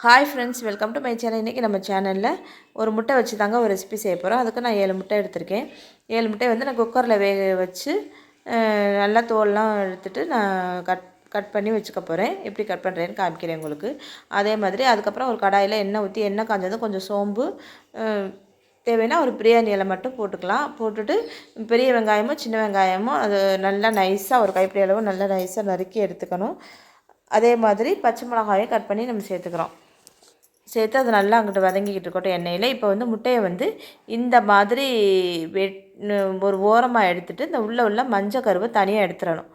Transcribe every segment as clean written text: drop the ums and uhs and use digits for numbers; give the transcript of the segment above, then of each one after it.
Hi friends, welcome to my channel. இன்றைக்கி நம்ம சேனலில் ஒரு முட்டை வச்சு தாங்க ஒரு ரெசிபி செய்ய போகிறோம். அதுக்கு நான் 7 முட்டை எடுத்திருக்கேன். 7 முட்டையை வந்து நான் குக்கரில் வேக வச்சு நல்லா தோல்லாம் எடுத்துகிட்டு நான் கட் பண்ணி வச்சுக்க போகிறேன். எப்படி கட் பண்ணுறேன்னு காமிக்கிறேன் உங்களுக்கு. அதே மாதிரி அதுக்கப்புறம் ஒரு கடாயில் எண்ணெய் ஊற்றி எண்ணெய் காஞ்சதும் கொஞ்சம் சோம்பு, தேவைன்னா ஒரு பிரியாணி இலை மட்டும் போட்டுக்கலாம். போட்டுட்டு பெரிய வெங்காயமும் சின்ன வெங்காயமும் அது நல்லா நைஸாக ஒரு கைப்பிடி அளவு நல்லா நைஸாக நறுக்கி எடுத்துக்கணும். அதே மாதிரி பச்சை மிளகாயும் கட் பண்ணி நம்ம சேர்த்துக்கிறோம். சேர்த்து அது நல்லா அங்கிட்டு வதங்கிக்கிட்டு இருக்கட்டும் எண்ணெயில். இப்போ வந்து முட்டையை வந்து இந்த மாதிரி ஒரு ஓரமாக எடுத்துகிட்டு இந்த உள்ள மஞ்சள் கருவை தனியாக எடுத்துடணும்.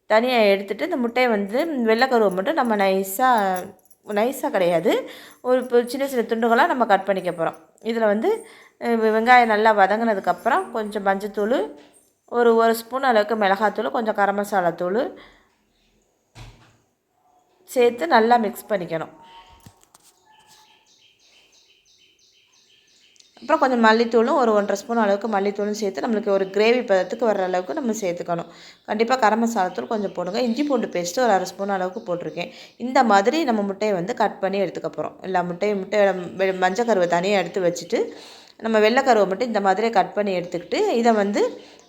தனியாக எடுத்துகிட்டு இந்த முட்டையை வந்து வெள்ளைக்கருவை மட்டும் நம்ம நைஸாக கிடையாது, ஒரு சின்ன சின்ன துண்டுகளாக நம்ம கட் பண்ணிக்க போகிறோம். இதில் வந்து வெங்காயம் நல்லா வதங்கினதுக்கப்புறம் கொஞ்சம் மஞ்சத்தூள், ஒரு ஸ்பூன் அளவுக்கு மிளகாத்தூள், கொஞ்சம் கரம் மசாலா தூள் சேர்த்து நல்லா மிக்ஸ் பண்ணிக்கணும். அப்புறம் கொஞ்சம் மல்லித்தூளும் ஒரு 1.5 ஸ்பூன் அளவுக்கு மல்லித்தூளும் சேர்த்து நம்மளுக்கு ஒரு கிரேவி பதத்துக்கு வர்ற அளவுக்கு நம்ம சேர்த்துக்கணும். கண்டிப்பாக கரம் மசாலாத்தூள் கொஞ்சம் போடுங்க. இஞ்சி பூண்டு பேஸ்ட்டு ஒரு 1/2 ஸ்பூன் அளவுக்கு போட்டிருக்கேன். இந்த மாதிரி நம்ம முட்டையை வந்து கட் பண்ணி எடுத்துக்க போகிறோம். எல்லா முட்டையோட மஞ்சள் கருவை தனியாக எடுத்து வச்சுட்டு நம்ம வெள்ளைக்கருவை மட்டும் இந்த மாதிரி கட் பண்ணி எடுத்துக்கிட்டு இதை வந்து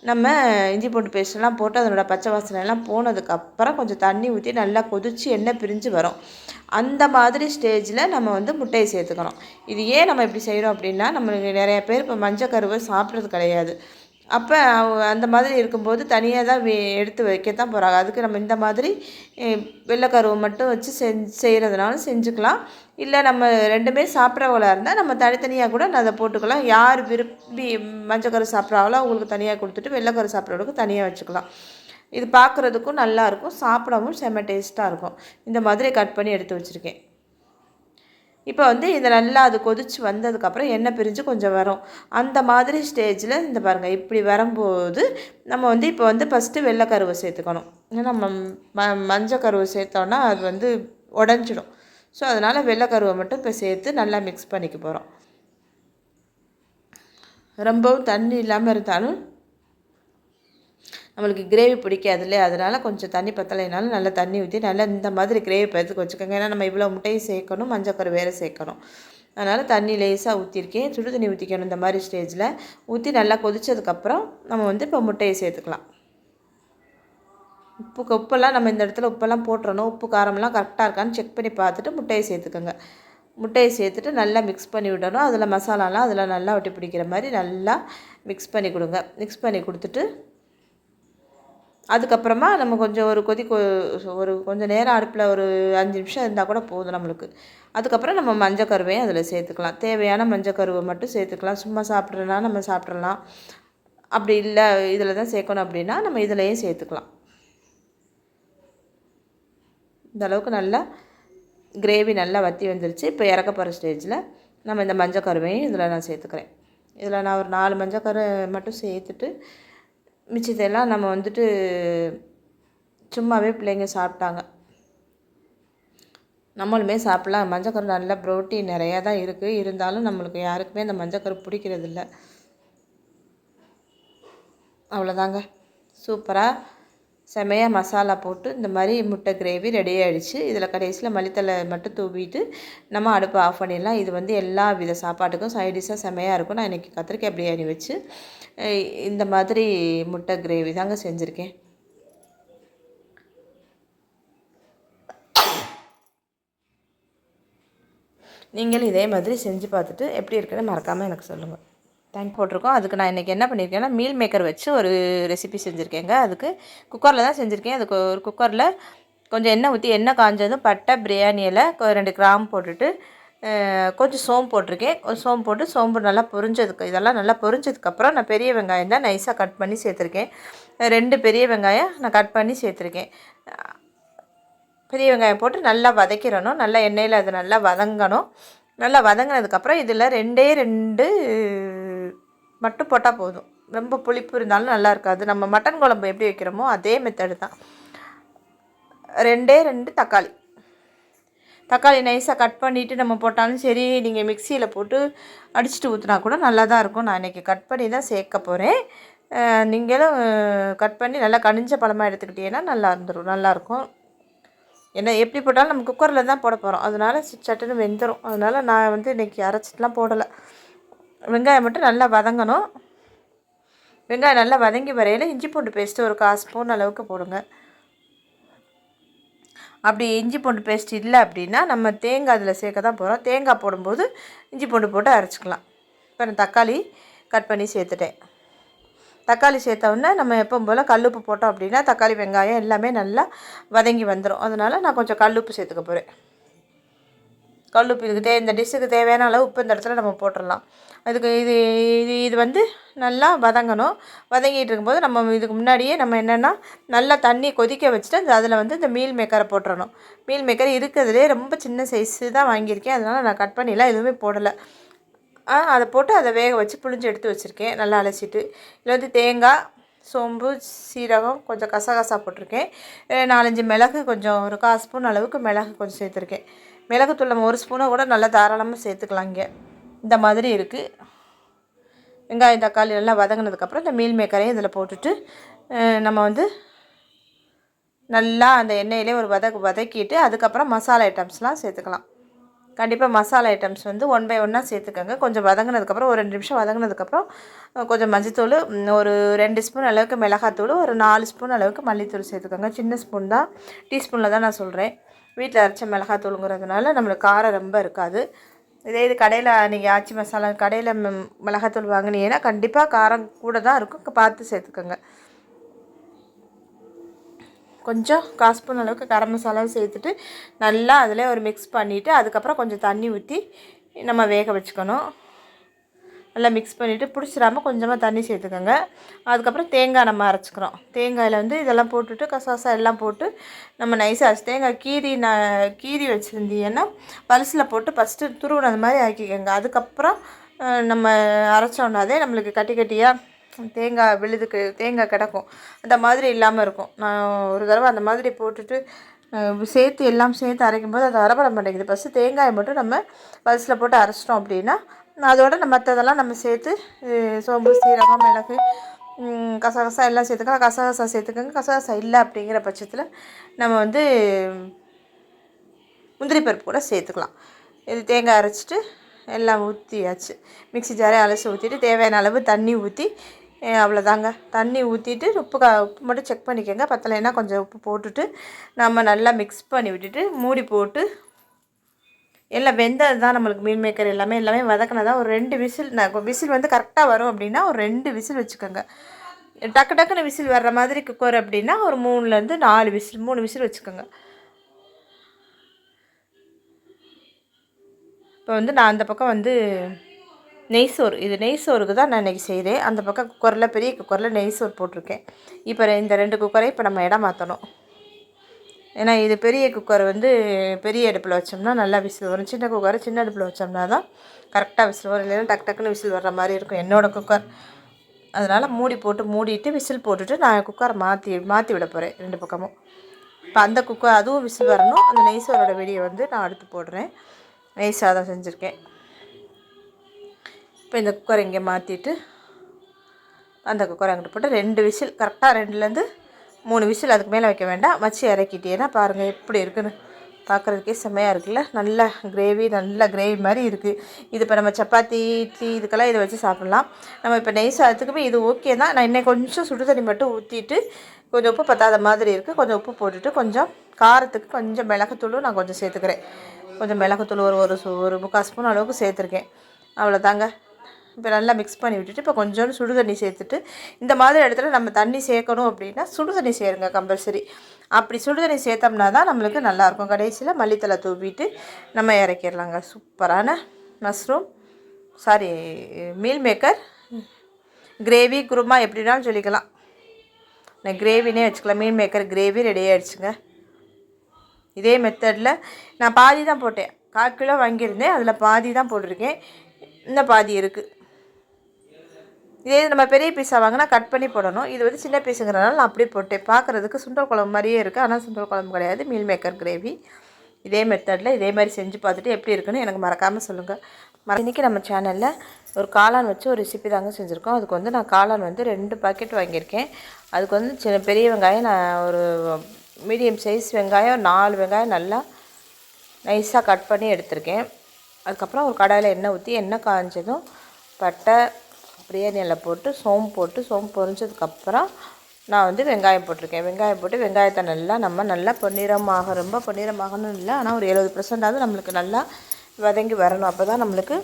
நம்ம இஞ்சி பூண்டு பேஸ்ட்லாம் போட்டு அதனோட பச்சை வாசனைலாம் போனதுக்கப்புறம் கொஞ்சம் தண்ணி ஊற்றி நல்லா கொதித்து எண்ணெய் பிரிஞ்சு வரும். அந்த மாதிரி ஸ்டேஜில் நம்ம வந்து முட்டையை சேர்த்துக்கணும். இது ஏன் நம்ம இப்படி செய்கிறோம் அப்படின்னா, நம்மளுக்கு நிறைய பேர் இப்போ மஞ்சள் கருவை சாப்பிட்றது கிடையாது. அப்போ அந்த மாதிரி இருக்கும்போது தனியாக தான் எடுத்து வைக்கத்தான் போகிறாங்க. அதுக்கு நம்ம இந்த மாதிரி வெள்ளைக்கருவை மட்டும் வச்சு செய்கிறதுனாலும் செஞ்சுக்கலாம். இல்லை நம்ம ரெண்டுமே சாப்பிட்றவங்களா இருந்தால் நம்ம தனித்தனியாக கூட அதை போட்டுக்கலாம். யார் விரும்பி மஞ்சக்கரு சாப்பிட்றாங்களோ அவங்களுக்கு தனியாக கொடுத்துட்டு வெள்ளைக்கரு சாப்பிட்றவங்களுக்கு தனியாக வச்சுக்கலாம். இது பார்க்குறதுக்கும் நல்லாயிருக்கும், சாப்பிடவும் செம்ம டேஸ்ட்டாக இருக்கும். இந்த மாதிரி கட் பண்ணி எடுத்து வச்சுருக்கேன். இப்போ வந்து இதை நல்லா அது கொதித்து வந்ததுக்கப்புறம் எண்ணெய் பிரிஞ்சு கொஞ்சம் வரும். அந்த மாதிரி ஸ்டேஜில் இந்த பாருங்கள், இப்படி வரும்போது நம்ம வந்து இப்போ வந்து ஃபஸ்ட்டு வெள்ளைக்கருவை சேர்த்துக்கணும். ஏன்னா நம்ம மஞ்சள் கருவை சேர்த்தோன்னா அது வந்து உடஞ்சிடும். ஸோ அதனால் வெள்ளைக்கருவை மட்டும் இப்போ சேர்த்து நல்லா மிக்ஸ் பண்ணிக்க போகிறோம். ரொம்பவும் தண்ணி இல்லாமல் இருந்தாலும் நம்மளுக்கு கிரேவி பிடிக்காது இல்லையா, அதனால் கொஞ்சம் தண்ணி பத்தலைனாலும் நல்லா தண்ணி ஊற்றி நல்லா இந்த மாதிரி கிரேவி பதத்துக்கு வச்சுக்கோங்க. ஏன்னா நம்ம இவ்வளோ முட்டையும் சேர்க்கணும், மஞ்சக்கரு வேறு சேர்க்கணும். அதனால் தண்ணி லேசாக ஊற்றிருக்கேன். சுடு தண்ணி ஊற்றிக்கணும். இந்த மாதிரி ஸ்டேஜில் ஊற்றி நல்லா கொதித்ததுக்கப்புறம் நம்ம வந்து இப்போ முட்டையை சேர்த்துக்கலாம். உப்பெல்லாம் நம்ம இந்த இடத்துல உப்பெல்லாம் போட்டுறணும். உப்பு காரமெல்லாம் கரெக்டாக இருக்கான்னு செக் பண்ணி பார்த்துட்டு முட்டையை சேர்த்துக்கோங்க. முட்டையை சேர்த்துட்டு நல்லா மிக்ஸ் பண்ணி விடணும். அதில் மசாலாலாம் அதில் நல்லா ஒட்டி பிடிக்கிற மாதிரி நல்லா மிக்ஸ் பண்ணி கொடுங்க. மிக்ஸ் பண்ணி கொடுத்துட்டு அதுக்கப்புறமா நம்ம கொஞ்சம் ஒரு கொஞ்சம் நேரம் அடுப்பில் ஒரு 5 நிமிஷம் இருந்தால் கூட போதும் நம்மளுக்கு. அதுக்கப்புறம் நம்ம மஞ்சக்கருவையும் அதில் சேர்த்துக்கலாம். தேவையான மஞ்சக்கருவை மட்டும் சேர்த்துக்கலாம். சும்மா சாப்பிட்றதுனா நம்ம சாப்பிட்றலாம். அப்படி இல்லை இதில் தான் சேர்க்கணும் அப்படின்னா நம்ம இதிலையும் சேர்த்துக்கலாம். இந்த அளவுக்கு நல்லா கிரேவி நல்லா வற்றி வந்துருச்சு. இப்போ இறக்க போகிற ஸ்டேஜில் நம்ம இந்த மஞ்சக்கருவையும் இதில் நான் சேர்த்துக்கிறேன். இதில் நான் ஒரு 4 மஞ்சக்கரு மட்டும் சேர்த்துட்டு மிச்சத்தெல்லாம் நம்ம வந்துட்டு சும்மாவே பிள்ளைங்க சாப்பிட்டாங்க. நம்மளுமே சாப்பிட்லாம். மஞ்சக்கரு நல்ல ப்ரோட்டீன் நிறையா தான் இருக்குது. இருந்தாலும் நம்மளுக்கு யாருக்குமே அந்த மஞ்சக்கரு பிடிக்கிறதில்ல. அவ்வளோதாங்க, சூப்பராக செமையாக மசாலா போட்டு இந்த மாதிரி முட்டை கிரேவி ரெடி ஆகிடுச்சு. இதில் கடைசியில் மல்லித்தலை மட்டும் தூவிட்டு நம்ம அடுப்பை ஆஃப் பண்ணிடலாம். இது வந்து எல்லா வித சாப்பாட்டுக்கும் சைடிஷாக செமையாக இருக்கும். நான் இன்றைக்கி கத்திரிக்காய் பிரியாணி வச்சு இந்த மாதிரி முட்டை கிரேவி தாங்க செஞ்சுருக்கேன். நீங்களும் இதே மாதிரி செஞ்சு பார்த்துட்டு எப்படி இருக்குன்னு மறக்காமல் எனக்கு சொல்லுங்கள். தேங்க் போட்டிருக்கோம். அதுக்கு நான் இன்றைக்கி என்ன பண்ணியிருக்கேன்னா மீல் மேக்கர் வச்சு ஒரு ரெசிபி செஞ்சுருக்கேங்க. அதுக்கு குக்கரில் தான் செஞ்சுருக்கேன். அதுக்கு ஒரு குக்கரில் கொஞ்சம் எண்ணெய் ஊற்றி எண்ணெய் காஞ்சதும் பட்டை, பிரியாணி இலை, 2 கிராம்பு போட்டுட்டு கொஞ்சம் சோம்பு போட்டிருக்கேன். ஒரு சோம்பு போட்டு சோம்பு நல்லா இதெல்லாம் நல்லா பொரிஞ்சதுக்கப்புறம் நான் பெரிய வெங்காயம் தான் நைஸாக கட் பண்ணி சேர்த்துருக்கேன். 2 பெரிய வெங்காயம் நான் கட் பண்ணி சேர்த்துருக்கேன். பெரிய வெங்காயம் போட்டு நல்லா வதக்கிடணும். நல்லா எண்ணெயில் அது நல்லா வதங்கணும். நல்லா வதங்கினதுக்கப்புறம் இதில் 2 மட்டும் போட்டால் போதும். ரொம்ப புளிப்பு இருந்தாலும் நல்லா இருக்காது. நம்ம மட்டன் குழம்பு எப்படி வைக்கிறோமோ அதே மெத்தடு தான். 2 தக்காளி நைஸாக கட் பண்ணிவிட்டு நம்ம போட்டாலும் சரி, நீங்கள் மிக்சியில் போட்டு அடிச்சுட்டு ஊற்றினா கூட நல்லா தான் இருக்கும். நான் இன்றைக்கி கட் பண்ணி தான் சேர்க்க போகிறேன். நீங்களும் கட் பண்ணி நல்லா கனிஞ்ச பழமாக எடுத்துக்கிட்டீங்கன்னா நல்லாயிருக்கும். என்ன எப்படி போட்டாலும் நம்ம குக்கரில் தான் போட போகிறோம், அதனால் சட்டுன்னு வெந்துடும். அதனால் நான் வந்து இன்றைக்கி அரைச்சிட்டுலாம் போடலை. வெங்காயம் மட்டும் நல்லா வதங்கணும். வெங்காயம் நல்லா வதங்கி வரையில் இஞ்சி பூண்டு பேஸ்ட்டு ஒரு 1/4 ஸ்பூன் அளவுக்கு போடுங்க. அப்படி இஞ்சி பூண்டு பேஸ்ட் இல்லை அப்படின்னா நம்ம தேங்காய் அதில் சேர்க்க தான் போகிறோம். தேங்காய் போடும்போது இஞ்சி பூண்டு போட்டு அரைச்சிக்கலாம். இப்போ நான் தக்காளி கட் பண்ணி சேர்த்துட்டேன். தக்காளி சேர்த்தோன்னே நம்ம எப்பவும் போல் கல்லுப்பு போட்டோம் அப்படின்னா தக்காளி வெங்காயம் எல்லாமே நல்லா வதங்கி வந்துடும். அதனால் நான் கொஞ்சம் கல்லுப்பு சேர்த்துக்க போகிறேன். கல்லுப்பு இதுக்கு இந்த டிஷ்ஷுக்கு தேவையான அளவு உப்பு இந்த இடத்துல நம்ம போட்டுடலாம். அதுக்கு இது இது இது வந்து நல்லா வதங்கணும். வதங்கிட்டு இருக்கும்போது நம்ம இதுக்கு முன்னாடியே நம்ம என்னென்னா நல்லா தண்ணி கொதிக்க வச்சுட்டு அதில் வந்து இந்த மீல் மேக்கரை போட்டுறணும். மீல் மேக்கர் இருக்கிறதுலே ரொம்ப சின்ன சைஸு தான் வாங்கியிருக்கேன். அதனால் நான் கட் பண்ணிலாம் எதுவுமே போடலை. அதை போட்டு அதை வேக வச்சு புளிஞ்சு எடுத்து வச்சுருக்கேன், நல்லா அலசிட்டு. இதில் வந்து தேங்காய், சோம்பு, சீரகம், கொஞ்சம் கசகசா போட்டிருக்கேன். 4-5 மிளகு, கொஞ்சம் ஒரு 1/4 ஸ்பூன் அளவுக்கு மிளகு கொஞ்சம் சேர்த்துருக்கேன். மிளகுத்தூள் நம்ம 1 ஸ்பூனை கூட நல்லா தாராளமாக சேர்த்துக்கலாம். இங்கே இந்த மாதிரி இருக்குது. வெங்காயம் தக்காளி நல்லா வதங்கினதுக்கப்புறம் இந்த மீல் மேக்கரையும் இதில் போட்டுட்டு நம்ம வந்து நல்லா அந்த எண்ணெயிலே ஒரு வதக்கிட்டு அதுக்கப்புறம் மசாலா ஐட்டம்ஸ்லாம் சேர்த்துக்கலாம். கண்டிப்பாக மசாலா ஐட்டம்ஸ் வந்து 1 பை 1 சேர்த்துக்கோங்க. கொஞ்சம் வதங்கினதுக்கப்புறம் ஒரு 2 நிமிஷம் வதங்கினதுக்கப்புறம் கொஞ்சம் மஞ்சத்தூள், ஒரு 2 ஸ்பூன் அளவுக்கு மிளகாத்தூள், ஒரு 4 ஸ்பூன் அளவுக்கு மல்லித்தூள் சேர்த்துக்கோங்க. சின்ன ஸ்பூன் தான், டீஸ்பூனில் தான் நான் சொல்கிறேன். வீட்டில் அரைச்ச மிளகாத்தூளுங்கிறதுனால நம்மளுக்கு காரம் ரொம்ப இருக்காது. இதே இது கடையில் நீங்கள் ஆச்சி மசாலா கடையில் மிளகாத்தூள் வாங்கினீங்கன்னா கண்டிப்பாக காரம் கூட தான் இருக்கும், பார்த்து சேர்த்துக்கோங்க. கொஞ்சம் 1/4 ஸ்பூன் அளவுக்கு கரம் மசாலாவும் சேர்த்துட்டு நல்லா அதில் ஒரு மிக்ஸ் பண்ணிவிட்டு அதுக்கப்புறம் கொஞ்சம் தண்ணி ஊற்றி நம்ம வேக வச்சுக்கணும். நல்லா மிக்ஸ் பண்ணிவிட்டு பிடிச்சிடாமல் கொஞ்சமாக தண்ணி சேர்த்துக்கோங்க. அதுக்கப்புறம் தேங்காய் நம்ம அரைச்சிக்கிறோம். தேங்காயில் வந்து இதெல்லாம் போட்டுட்டு கசகசா எல்லாம் போட்டு நம்ம நைஸாக அரைச்சி தேங்காய் கீரி வச்சுருந்தீங்கன்னா பல்ஸில் போட்டு ஃபஸ்ட்டு துருவுனது மாதிரி ஆக்கிக்கோங்க. அதுக்கப்புறம் நம்ம அரைச்சோன்னாதே நம்மளுக்கு கட்டி கட்டியாக தேங்காய் கிடக்கும், அந்த மாதிரி இல்லாமல் இருக்கும். நான் ஒரு தடவை அந்த மாதிரி போட்டுட்டு எல்லாம் சேர்த்து அரைக்கும்போது அது அரைப்பட மாட்டேங்குது. ஃபஸ்ட்டு தேங்காயை மட்டும் நம்ம பல்ஸில் போட்டு அரைச்சிட்டோம் அப்படின்னா அதோட மற்றதெல்லாம் நம்ம சேர்த்து சோம்பு, சீரகம், மிளகு, கசகசா எல்லாம் சேர்த்துக்கலாம். கசகசா சேர்த்துக்கோங்க. கசகசா இல்லை அப்படிங்கிற பட்சத்தில் நம்ம வந்து முந்திரி பருப்பு கூட சேர்த்துக்கலாம். இது தேங்காய் அரைச்சிட்டு எல்லாம் ஊற்றியாச்சு. மிக்ஸி ஜாரே அலசி ஊற்றிட்டு தேவையான அளவு தண்ணி ஊற்றி அவ்வளோதாங்க. தண்ணி ஊற்றிட்டு உப்பு மட்டும் செக் பண்ணிக்கோங்க. பத்தலைன்னா கொஞ்சம் உப்பு போட்டுட்டு நம்ம நல்லா மிக்ஸ் பண்ணி விட்டுட்டு மூடி போட்டு எல்லாம் வெந்தது தான் நம்மளுக்கு மீல் மேக்கர் எல்லாமே வதக்கினதான் ஒரு 2 விசில். விசில் வந்து கரெக்டாக வரும் அப்படின்னா ஒரு 2 விசில் வச்சுக்கோங்க. டக்குன்னு விசில் வர்ற மாதிரி குக்கர் அப்படின்னா ஒரு 3லேருந்து 4 விசில் 3 விசில் வச்சுக்கோங்க. இப்போ வந்து நான் அந்த பக்கம் வந்து நெய் சோறுக்கு தான் நான் இன்றைக்கி செய்கிறேன். அந்த பக்கம் குக்கரில் பெரிய குக்கரில் நெய் சோறு போட்டிருக்கேன். இப்போ இந்த 2 குக்கரை இப்போ நம்ம இடம் மாற்றணும். ஏன்னா இது பெரிய குக்கர் வந்து பெரிய அடுப்பில் வச்சோம்னா நல்லா விசில் வரும். சின்ன குக்கரை சின்ன அடுப்பில் வச்சோம்னா தான் கரெக்டாக விசில் வரும். இல்லைன்னா டக்குன்னு விசில் வர்ற மாதிரி இருக்கும் என்னோடய குக்கர். அதனால் மூடிட்டு விசில் போட்டுட்டு நான் குக்கரை மாற்றி விட போகிறேன் 2 பக்கமும். இப்போ அந்த குக்கர் அதுவும் விசில் வரணும். அந்த நெய் சோறோட வெடியை வந்து நான் அடுத்து போடுறேன். நெய் சாதம் செஞ்சுருக்கேன். இப்போ இந்த குக்கரை இங்கே மாற்றிட்டு அந்த குக்கரை அங்கிட்டு போட்டு 2 விசில் கரெக்டாக 2லேருந்து 3 விசில், அதுக்கு மேலே வைக்க வேண்டாம். வச்சு இறக்கிட்டேன்னா பாருங்கள் எப்படி இருக்குன்னு. பார்க்குறதுக்கே செம்மையாக இருக்குல்ல. நல்ல கிரேவி மாதிரி இருக்குது. இது இப்போ நம்ம சப்பாத்தி, இட்லி இதுக்கெல்லாம் இதை வச்சு சாப்பிட்லாம். நம்ம இப்போ நெய் சாதத்துக்குமே இது ஓகே தான். நான் இன்னும் கொஞ்சம் சுடு தண்ணி மட்டும் ஊற்றிட்டு கொஞ்சம் உப்பு பத்தாத மாதிரி இருக்குது. கொஞ்சம் உப்பு போட்டுட்டு கொஞ்சம் காரத்துக்கு கொஞ்சம் மிளகுத்தூளும் நான் கொஞ்சம் சேர்த்துக்கிறேன். கொஞ்சம் மிளகுத்தூள் ஒரு 3/4 ஸ்பூன் அளவுக்கு சேர்த்துருக்கேன். அவ்வளோதாங்க. இப்போ நல்லா மிக்ஸ் பண்ணி விட்டுட்டு இப்போ கொஞ்சோண்டு சுடு தண்ணி சேர்த்துட்டு இந்த மாதிரி இடத்துல நம்ம தண்ணி சேர்க்கணும் அப்படின்னா சுடு தண்ணி சேருங்க கம்பல்சரி. அப்படி சுடு தண்ணி சேர்த்தோம்னா தான் நம்மளுக்கு நல்லாயிருக்கும். கடைசியில் மல்லித்தலை தூவிட்டு நம்ம இறக்கிடலாங்க. சூப்பரான மீல் மேக்கர் கிரேவி குருமா எப்படினாலும் சொல்லிக்கலாம். நான் கிரேவினே வச்சுக்கலாம். மீல் மேக்கர் கிரேவி ரெடி ஆகிடுச்சுங்க. இதே மெத்தடில் நான் பாதி தான் போட்டேன். 1/4 கிலோ வாங்கியிருந்தேன், அதில் பாதி தான் போட்டிருக்கேன். இன்னும் பாதி இருக்குது. இதே நம்ம பெரிய பீஸாக வாங்கினா கட் பண்ணி போடணும். இது வந்து சின்ன பீஸுங்கிறனால நான் அப்படியே போட்டேன். பார்க்குறதுக்கு சுண்டல் குழம்பு மாதிரியே இருக்குது, ஆனால் சுண்டல் குழம்பு கிடையாது, மீல் மேக்கர் கிரேவி. இதே மெத்தடில் இதே மாதிரி செஞ்சு பார்த்துட்டு எப்படி இருக்குன்னு எனக்கு மறக்காமல் சொல்லுங்கள். இன்றைக்கி நம்ம சேனலில் ஒரு காளான் வச்சு ஒரு ரெசிபி தாங்க செஞ்சுருக்கோம். அதுக்கு வந்து நான் காளான் வந்து 2 பாக்கெட் வாங்கியிருக்கேன். அதுக்கு வந்து பெரிய வெங்காயம் நான் ஒரு மீடியம் சைஸ் வெங்காயம் 4 வெங்காயம் நல்லா நைஸாக கட் பண்ணி எடுத்திருக்கேன். அதுக்கப்புறம் ஒரு கடாயில் எண்ணெய் ஊற்றி எண்ணெய் காய்ஞ்சதும் பட்டை, பிரியாணி இலை போட்டு சோம்பு பொரிஞ்சதுக்கப்புறம் நான் வந்து வெங்காயம் போட்டிருக்கேன். வெங்காயம் போட்டு வெங்காயத்தை நல்லா பொன்னிறமாக, ரொம்ப பொன்னிறமாகணும் இல்லை, ஆனால் ஒரு 70% நம்மளுக்கு நல்லா வதங்கி வரணும். அப்போ தான் நம்மளுக்கு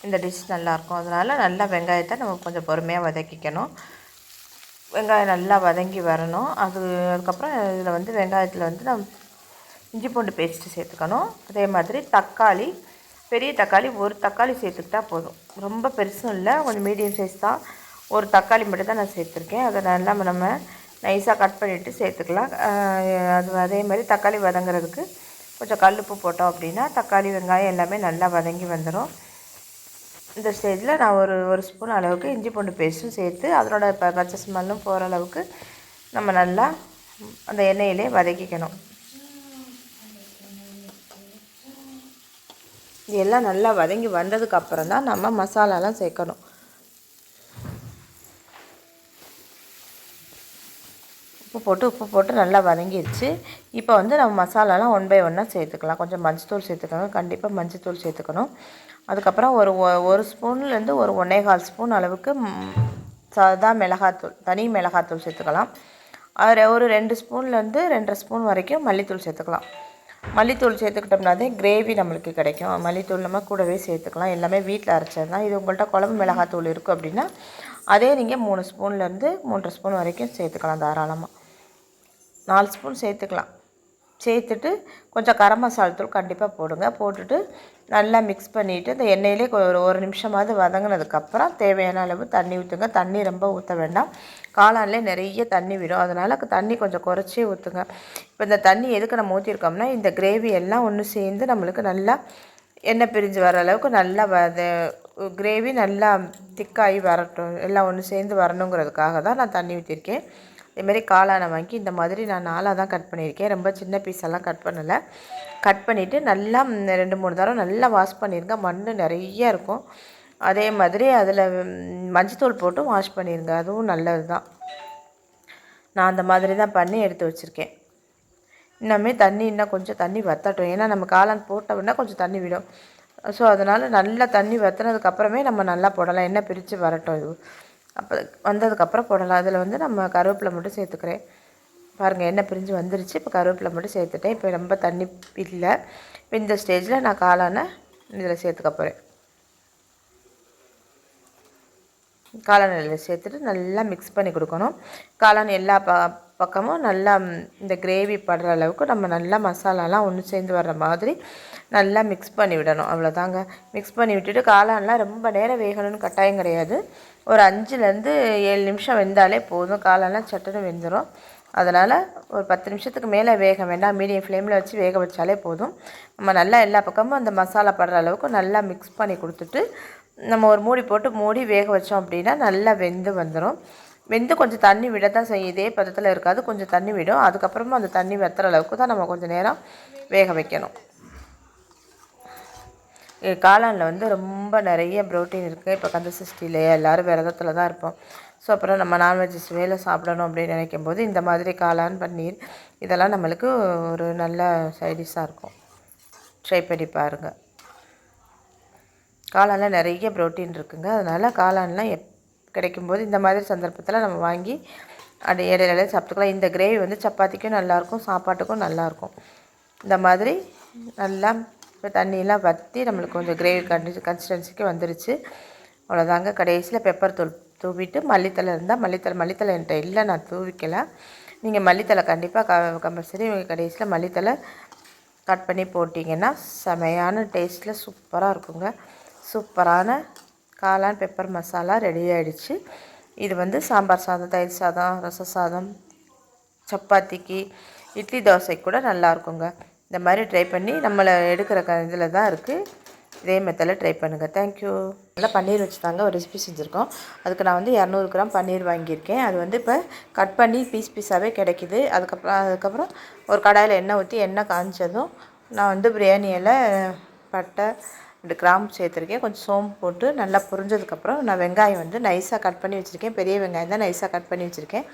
இந்த டிஷ் நல்லாயிருக்கும். அதனால் நல்லா வெங்காயத்தை நம்ம கொஞ்சம் பொறுமையாக வதக்கிக்கணும். வெங்காயம் நல்லா வதங்கி வரணும். அதுக்கப்புறம் இதில் வந்து வெங்காயத்தில் வந்து நம்ம இஞ்சி பூண்டு பேஸ்ட்டு சேர்த்துக்கணும். அதே மாதிரி தக்காளி, பெரிய தக்காளி ஒரு தக்காளி சேர்த்துக்கிட்டா போதும். ரொம்ப பெருசும் இல்லை, கொஞ்சம் மீடியம் சைஸ் தான். ஒரு தக்காளி மட்டும் தான் நான் சேர்த்துருக்கேன். அதை நல்லா நம்ம நைஸாக கட் பண்ணிவிட்டு சேர்த்துக்கலாம். அதே மாதிரி தக்காளி வதங்குறதுக்கு கொஞ்சம் கல்லுப்பு போட்டோம் அப்படின்னா தக்காளி வெங்காயம் எல்லாமே நல்லா வதங்கி வந்துடும். இந்த ஸ்டேஜில் நான் ஒரு ஸ்பூன் அளவுக்கு இஞ்சி பூண்டு பேஸ்ட்டும் சேர்த்து அதனோட பச்சை ஸ்மெல்லும் போகிற அளவுக்கு நம்ம நல்லா அந்த எண்ணெயிலே வதக்கிக்கணும். இது எல்லாம் நல்லா வதங்கி வந்ததுக்கப்புறம் தான் நம்ம மசாலாலாம் சேர்க்கணும். உப்பு போட்டு நல்லா வதங்கிடுச்சு. இப்போ வந்து நம்ம மசாலாலாம் 1 பை 1 சேர்த்துக்கலாம். கொஞ்சம் மஞ்சத்தூள் சேர்த்துக்கணும், கண்டிப்பாக மஞ்சத்தூள் சேர்த்துக்கணும். அதுக்கப்புறம் ஒரு ஸ்பூன்லேருந்து ஒரு 1 1/4 ஸ்பூன் அளவுக்கு சாதா மிளகாத்தூள், தனி மிளகாத்தூள் சேர்த்துக்கலாம். ஒரு 2 ஸ்பூன்லேருந்து 2.5 ஸ்பூன் வரைக்கும் மல்லித்தூள் சேர்த்துக்கலாம். மல்லித்தூள் சேர்த்துக்கிட்டோம்னாதே கிரேவி நம்மளுக்கு கிடைக்கும். மல்லித்தூள் நம்ம கூடவே சேர்த்துக்கலாம். எல்லாமே வீட்டில் அரைச்சது தான். இது உங்கள்கிட்ட குழம்பு மிளகாத்தூள் இருக்குது அப்படின்னா அதே நீங்கள் 3 ஸ்பூன்லேருந்து 3.5 ஸ்பூன் வரைக்கும் சேர்த்துக்கலாம். தாராளமாக 4 ஸ்பூன் சேர்த்துக்கலாம். சேர்த்துட்டு கொஞ்சம் கரம் மசாலா தூள் கண்டிப்பாக போடுங்க. போட்டுட்டு நல்லா மிக்ஸ் பண்ணிவிட்டு இந்த எண்ணெயிலே ஒரு நிமிஷமாவது வதங்கினதுக்கப்புறம் தேவையான அளவு தண்ணி ஊற்றுங்க. தண்ணி ரொம்ப ஊற்ற வேண்டாம், காளான்லேயே நிறைய தண்ணி விடும். அதனால் தண்ணி கொஞ்சம் குறைச்சி ஊற்றுங்க. இப்போ இந்த தண்ணி எதுக்கு நம்ம ஊற்றிருக்கோம்னா இந்த கிரேவி எல்லாம் ஒன்று சேர்ந்து நம்மளுக்கு நல்லா எண்ணெய் பிரிஞ்சு வர அளவுக்கு நல்லா கிரேவி நல்லா திக்காகி வரட்டும், எல்லாம் ஒன்று சேர்ந்து வரணுங்கிறதுக்காக தான் நான் தண்ணி ஊற்றிருக்கேன். இதேமாரி காளானை வாங்கி இந்த மாதிரி நான் 4ஆக தான் கட் பண்ணியிருக்கேன். ரொம்ப சின்ன பீஸெல்லாம் கட் பண்ணலை. கட் பண்ணிவிட்டு நல்லா 2-3 தடவை நல்லா வாஷ் பண்ணிடுங்க. மண் நிறைய இருக்கும். அதே மாதிரி அதில் மஞ்சத்தூள் போட்டு வாஷ் பண்ணிடுங்க, அதுவும் நல்லது தான். நான் அந்த மாதிரி தான் பண்ணி எடுத்து வச்சுருக்கேன். இன்னும் கொஞ்சம் தண்ணி வற்றட்டும். ஏன்னா நம்ம காளான் போட்டோம்னா கொஞ்சம் தண்ணி விடும். ஸோ அதனால் நல்லா தண்ணி வற்றினதுக்கப்புறமே நம்ம நல்லா போடலாம். எண்ணெய் பிரித்து வரட்டும். இது அப்போ வந்ததுக்கப்புறம் போடலாம். அதில் வந்து நம்ம கருவேப்பிலை மட்டும் சேர்த்துக்கிறேன். பாருங்கள், எண்ணெய் பிரிஞ்சு வந்துருச்சு. இப்போ கருவேப்பிலை மட்டும் சேர்த்துட்டேன். இப்போ ரொம்ப தண்ணி இல்லை. இப்போ இந்த ஸ்டேஜில் நான் காளானை இதில் சேர்த்துக்க போகிறேன். காளான் இதில் சேர்த்துட்டு நல்லா மிக்ஸ் பண்ணி கொடுக்கணும். காளான் எல்லா பக்கமும் நல்லா இந்த கிரேவி படுற அளவுக்கு நம்ம நல்லா மசாலாலாம் ஒன்று சேர்ந்து வர்ற மாதிரி நல்லா மிக்ஸ் பண்ணி விடணும். அவ்வளோதாங்க. மிக்ஸ் பண்ணி விட்டுட்டு காளான்லாம் ரொம்ப நேரம் வேகணும்னு கட்டாயம் கிடையாது. ஒரு 5லேருந்து 7 நிமிஷம் வெந்தாலே போதும். காளான்லாம் சட்டுன்னு வெந்துடும். அதனால் ஒரு 10 நிமிஷத்துக்கு மேலே வேக வேண்டாம். மீடியம் ஃப்ளேமில் வச்சு வேக வச்சாலே போதும். நம்ம நல்லா எல்லா பக்கமும் அந்த மசாலா படுற அளவுக்கு நல்லா மிக்ஸ் பண்ணி கொடுத்துட்டு நம்ம ஒரு மூடி போட்டு மூடி வேக வச்சோம் அப்படின்னா நல்லா வெந்து வந்துடும். வெந்து கொஞ்சம் தண்ணி விட தான் செய்யும். இதே பதத்தில் இருக்காது, கொஞ்சம் தண்ணி விடும். அதுக்கப்புறமா அந்த தண்ணி வற்றுற அளவுக்கு தான் நம்ம கொஞ்சம் நேரம் வேக வைக்கணும். காளானில் வந்து ரொம்ப நிறைய ப்ரோட்டீன் இருக்குது. இப்போ கந்த எல்லோரும் விரதத்தில் தான் இருப்போம். ஸோ அப்புறம் நம்ம நான்வெஜ் வேலை சாப்பிடணும் அப்படின்னு நினைக்கும் போது இந்த மாதிரி காளான், பன்னீர் இதெல்லாம் நம்மளுக்கு ஒரு நல்ல சைடிஷாக இருக்கும். ட்ரை பண்ணி பாருங்கள். காளானில் நிறைய ப்ரோட்டீன் இருக்குங்க. அதனால் காளான்லாம் கிடைக்கும்போது இந்த மாதிரி சந்தர்ப்பத்தில் நம்ம வாங்கி அது இடையில சாப்பிட்டுக்கலாம். இந்த கிரேவி வந்து சப்பாத்திக்கும் நல்லாயிருக்கும், சாப்பாட்டுக்கும் நல்லாயிருக்கும். இந்த மாதிரி நல்லா இப்போ தண்ணியெலாம் வற்றி நம்மளுக்கு கொஞ்சம் கிரேவி கன்சிஸ்டன்சிக்கு வந்துருச்சு. அவ்வளோதாங்க. கடைசியில் பெப்பர் தூள் தூவிட்டு மல்லித்தலை இருந்தால் மல்லித்தலை என்கிட்ட இல்லை, நான் தூவிக்கலை. நீங்கள் மல்லித்தலை கண்டிப்பாக கம்பல்சரி கடைசியில் மல்லித்தலை கட் பண்ணி போட்டிங்கன்னா செமையான டேஸ்ட்டில் சூப்பராக இருக்குங்க. சூப்பரான காளான் பெப்பர் மசாலா ரெடி ஆகிடுச்சு. இது வந்து சாம்பார் சாதம், தயிர் சாதம், ரச சாதம், சப்பாத்திக்கு, இட்லி தோசைக்கு கூட நல்லாயிருக்குங்க. இந்த மாதிரி ட்ரை பண்ணி நம்மளை எடுக்கிற இதில் தான் இருக்குது. இதே மெத்தடில் ட்ரை பண்ணுங்கள். தேங்க்யூ. நல்லா பன்னீர் வச்சு தாங்க ஒரு ரெசிபி செஞ்சுருக்கோம். அதுக்கு நான் வந்து 200 கிராம் பன்னீர் வாங்கியிருக்கேன். அது வந்து இப்போ கட் பண்ணி பீஸாகவே கிடைக்கிது. அதுக்கப்புறம் ஒரு கடாயில் எண்ணெய் ஊற்றி எண்ணெய் காய்ச்சதும் நான் வந்து பிரியாணி இலை, பட்டை, 2 கிராம்பு சேர்த்துருக்கேன். கொஞ்சம் சோம்பு போட்டு நல்லா புரிஞ்சதுக்கப்புறம் நான் வெங்காயம் வந்து நைஸாக கட் பண்ணி வச்சுருக்கேன். பெரிய வெங்காயம் தான் நைஸாக கட் பண்ணி வச்சுருக்கேன்.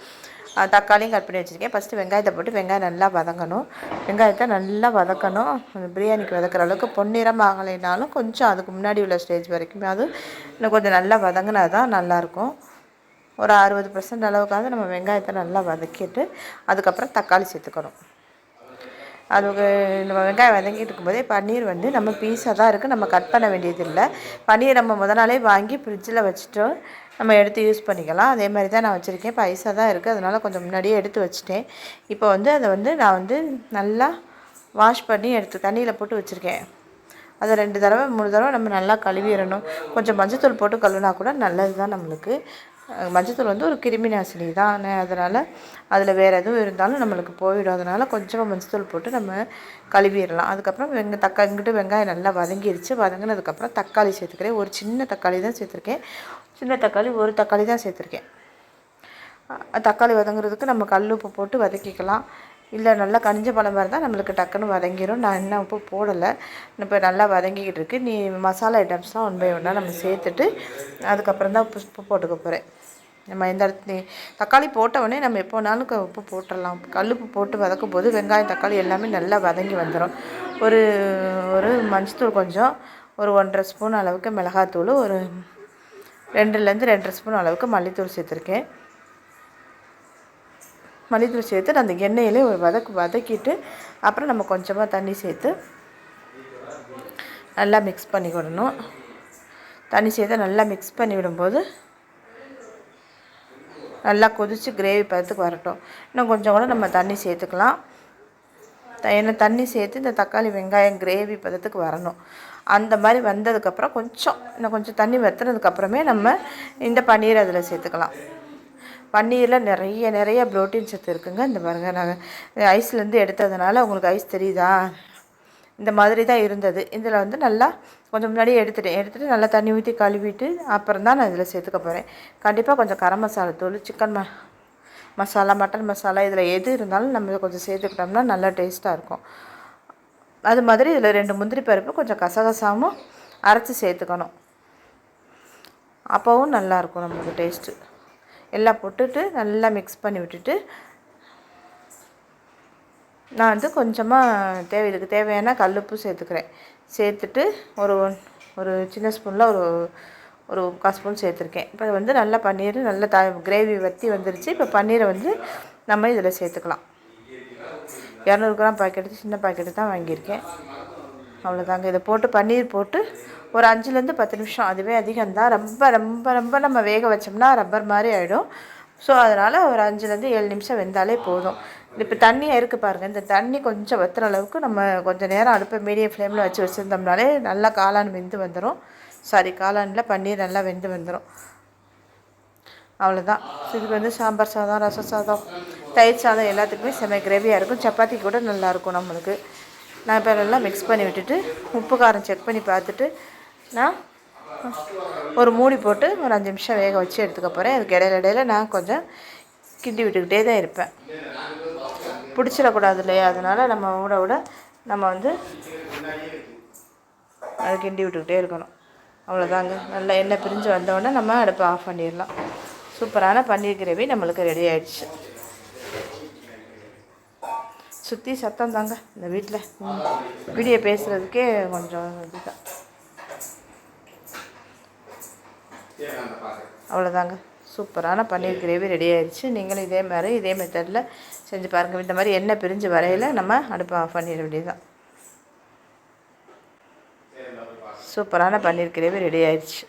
தக்காளியும் கட் பண்ணி வச்சுருக்கேன். ஃபஸ்ட்டு வெங்காயத்தை போட்டு வெங்காயம் நல்லா வதங்கணும். வெங்காயத்தை நல்லா வதக்கணும். பிரியாணிக்கு வதக்கிற அளவுக்கு பொன்னிறம் ஆகலைனாலும் கொஞ்சம் அதுக்கு முன்னாடி உள்ள ஸ்டேஜ் வரைக்குமே அது இன்னும் கொஞ்சம் நல்லா வதங்கினா தான் நல்லாயிருக்கும். ஒரு 60% அளவுக்காவது நம்ம வெங்காயத்தை நல்லா வதக்கிட்டு அதுக்கப்புறம் தக்காளி சேர்த்துக்கணும். அதுக்கு நம்ம வெங்காயம் வதங்கிட்டு இருக்கும்போதே பன்னீர் வந்து நம்ம பீஸாக தான் இருக்குது, நம்ம கட் பண்ண வேண்டியது இல்லை. பன்னீர் நம்ம நாளே வாங்கி ஃப்ரிட்ஜில் வச்சுட்டு நம்ம எடுத்து யூஸ் பண்ணிக்கலாம். அதே மாதிரி தான் நான் வச்சுருக்கேன். இப்போ ஐஸாக தான் இருக்குது, அதனால் கொஞ்சம் முன்னாடியே எடுத்து வச்சுட்டேன். இப்போ வந்து அதை வந்து நான் நல்லா வாஷ் பண்ணி எடுத்து தண்ணியில் போட்டு வச்சுருக்கேன். அதை 2 தடவை 3 தடவை நம்ம நல்லா கழுவிடணும். கொஞ்சம் மஞ்சத்தூள் போட்டு கழுவினா கூட நல்லது தான் நம்மளுக்கு. மஞ்சத்தூள் வந்து ஒரு கிருமி நாசினி தான், அதனால் அதில் வேறு எதுவும் இருந்தாலும் நம்மளுக்கு போயிடும். அதனால் கொஞ்சமாக மஞ்சத்தூள் போட்டு நம்ம கழுவிடலாம். அதுக்கப்புறம் இங்கிட்டு வெங்காயம் நல்லா வதங்கிடுச்சு. வதங்கினதுக்கப்புறம் தக்காளி சேர்த்துக்கிறேன். ஒரு சின்ன தக்காளி தான் சேர்த்துருக்கேன். சின்ன தக்காளி ஒரு தக்காளி தான் சேர்த்துருக்கேன். தக்காளி வதங்குறதுக்கு நம்ம கல் உப்பு போட்டு வதக்கிக்கலாம். இல்லை நல்லா கனிஞ்ச பழமாக இருந்தால் நம்மளுக்கு டக்குன்னு வதங்கிடும். நான் இன்னும் உப்பு போடலை. இப்போ நல்லா வதங்கிக்கிட்டு இருக்குது. நீ மசாலா ஐட்டம்ஸ்லாம் 1 பை 1 நம்ம சேர்த்துட்டு அதுக்கப்புறம் தான் உப்பு போட்டுக்க போகிறேன். நம்ம இந்த இடத்துல தக்காளி போட்டவுடனே நம்ம எப்போ வேணாலும் உப்பு போட்டுடலாம். கல் உப்பு போட்டு வதக்கும் போது வெங்காயம் தக்காளி எல்லாமே நல்லா வதங்கி வந்துடும். ஒரு மஞ்சத்தூள் கொஞ்சம், ஒரு 1½ ஸ்பூன் அளவுக்கு மிளகாத்தூள், ஒரு 2லேருந்து 2½ ஸ்பூன் அளவுக்கு மல்லித்தூள் சேர்த்துருக்கேன். மல்லித்தூள் சேர்த்து அந்த எண்ணெயிலே ஒரு வதக்கிட்டு அப்புறம் நம்ம கொஞ்சமாக தண்ணி சேர்த்து நல்லா மிக்ஸ் பண்ணி விடணும். தண்ணி சேர்த்து நல்லா மிக்ஸ் பண்ணி விடும்போது நல்லா கொதித்து கிரேவி பதத்துக்கு வரட்டும். இன்னும் கொஞ்சம் கூட நம்ம தண்ணி சேர்த்துக்கலாம். ஏன்னா தண்ணி சேர்த்து இந்த தக்காளி வெங்காயம் கிரேவி பதத்துக்கு வரணும். அந்த மாதிரி வந்ததுக்கப்புறம் இன்னும் கொஞ்சம் தண்ணி வற்றினதுக்கப்புறமே நம்ம இந்த பன்னீர் அதில் சேர்த்துக்கலாம். பன்னீரில் நிறைய ப்ரோட்டீன் சத்து இருக்குங்க. இந்த பாருங்கள், நாங்கள் ஐஸ்லேருந்து எடுத்ததுனால உங்களுக்கு ஐஸ் தெரியுதா, இந்த மாதிரி தான் இருந்தது. இதில் வந்து நல்லா கொஞ்சம் முன்னாடியே எடுத்துகிட்டு நல்லா தண்ணி ஊற்றி கழுவிட்டு அப்புறம் தான் நான் இதில் சேர்த்துக்க போகிறேன். கண்டிப்பாக கொஞ்சம் கரம் மசாலா தூள், சிக்கன் மசாலா, மட்டன் மசாலா இதில் எது இருந்தாலும் நம்ம கொஞ்சம் சேர்த்துக்கிட்டோம்னா நல்லா டேஸ்ட்டாக இருக்கும். அது மாதிரி இதில் 2 முந்திரி பருப்பு கொஞ்சம் கசகசாவும் அரைச்சி சேர்த்துக்கணும். அப்போவும் நல்லாயிருக்கும் நம்மளுக்கு டேஸ்ட்டு. எல்லாம் போட்டுட்டு நல்லா மிக்ஸ் பண்ணி விட்டுட்டு நான் வந்து கொஞ்சமாக இதுக்கு தேவையான கல்லுப்பு சேர்த்துக்கிறேன். சேர்த்துட்டு ஒரு சின்ன ஸ்பூனில் ஒரு 1/4 ஸ்பூன் சேர்த்துருக்கேன். இப்போ வந்து நல்லா பன்னீர் நல்லா கிரேவி வற்றி வந்துருச்சு. இப்போ பன்னீரை வந்து நம்ம இதில் சேர்த்துக்கலாம். 200 கிராம் பாக்கெட்டு, சின்ன பாக்கெட்டு தான் வாங்கியிருக்கேன். அவ்வளோதாங்க. இதை போட்டு பன்னீர் போட்டு ஒரு 5லேருந்து 10 நிமிஷம், அதுவே அதிகம்தான். ரொம்ப ரொம்ப ரொம்ப நம்ம வேக வச்சோம்னா ரப்பர் மாதிரி ஆகிடும். ஸோ அதனால் ஒரு 5லேருந்து 7 நிமிஷம் வெந்தாலே போதும். இப்போ தண்ணியாக இருக்குது பாருங்கள். இந்த தண்ணி கொஞ்சம் வற்றுற அளவுக்கு நம்ம கொஞ்சம் நேரம் அடுப்பை மீடியம் ஃப்ளேமில் வச்சுருந்தோம்னாலே நல்லா காளான் வெந்து வந்துடும். காளானில் பன்னீர் நல்லா வெந்து வந்துடும். அவ்வளோதான். இதுக்கு வந்து சாம்பார் சாதம், ரசம் சாதம், தயிர் சாதம் எல்லாத்துக்குமே செம்ம கிரேவியாக இருக்கும். சப்பாத்தி கூட நல்லாயிருக்கும் நம்மளுக்கு. நான் இப்போ நல்லா மிக்ஸ் பண்ணி விட்டுட்டு உப்பு காரம் செக் பண்ணி பார்த்துட்டு நான் ஒரு மூடி போட்டு ஒரு 5 நிமிஷம் வேக வச்சு எடுத்துக்க போகிறேன். அதுக்கு இடையில நான் கொஞ்சம் கிண்டி விட்டுக்கிட்டே தான் இருப்பேன். பிடிச்சிடக்கூடாது இல்லையா, அதனால் நம்ம விட நம்ம வந்து அதை கிண்டி விட்டுக்கிட்டே இருக்கணும். அவ்வளோதாங்க. நல்லா எண்ணெய் பிரிஞ்சு வந்தோடனே நம்ம அடுப்பை ஆஃப் பண்ணிடலாம். சூப்பரான பன்னீர் கிரேவி நம்மளுக்கு ரெடி ஆகிடுச்சு. சுற்றி சத்தம் தாங்க இந்த வீட்டில். வீடியோ பேசுகிறதுக்கே கொஞ்சம் இதுதான். அவ்வளோதாங்க. சூப்பரான பன்னீர் கிரேவி ரெடி ஆகிடுச்சு. நீங்களும் இதே மெத்தடில் செஞ்சு பாருங்கள். இந்த மாதிரி எண்ணெய் பிரிஞ்சு வரையில் நம்ம அடுப்பை ஆஃப் பண்ணிட வேண்டியதுதான். சூப்பரான பன்னீர் கிரேவி ரெடி ஆகிடுச்சு.